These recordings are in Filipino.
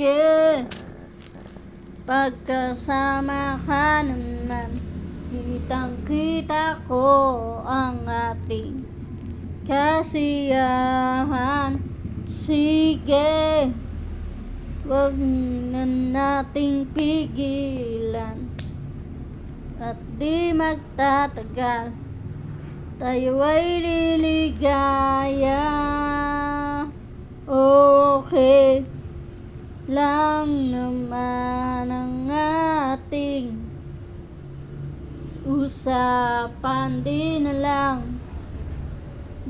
sige, pagkasama ka naman, kitang-kita ko ang ating kasiyahan. Sige, wag na nating pigilan at di magtatagal, tayo ay liligaya. Okay lang naman ang ating usapan, di na lang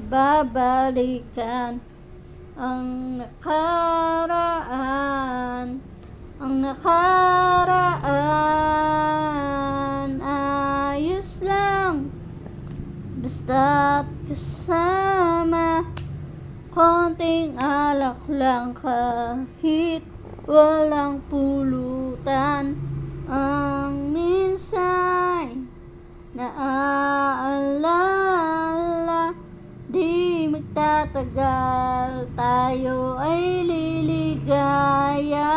babalikan ang nakaraan. Ang nakaraan ayos lang, basta't kasama, konting alak lang kahit walang pulutan. Ang minsan naaalala, di magtatagal, tayo ay liligaya.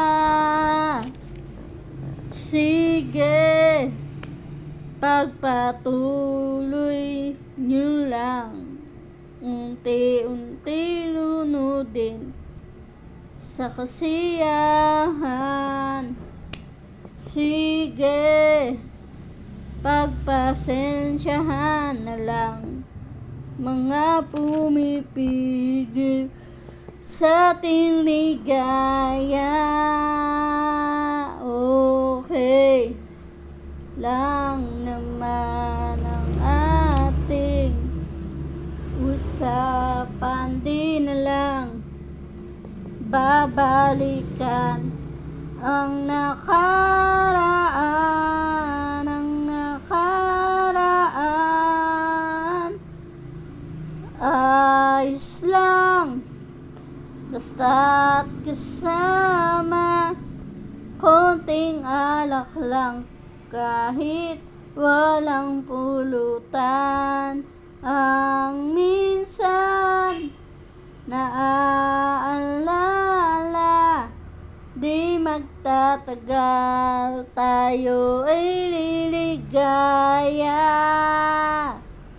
Sige, pagpatuloy nyo lang, unti-unti lunodin sa kasiyahan. Sige, pagpasensyahan na lang mga pumipigil sa ating ligaya. Okay lang naman ang ating usapan, di na lang babalikan ang nakaraan. Ang nakaraan ayos lang, basta't kasama, konting alak lang kahit walang pulutan. Ang minsan naaalala, di magtatagal, tayo ay liligaya.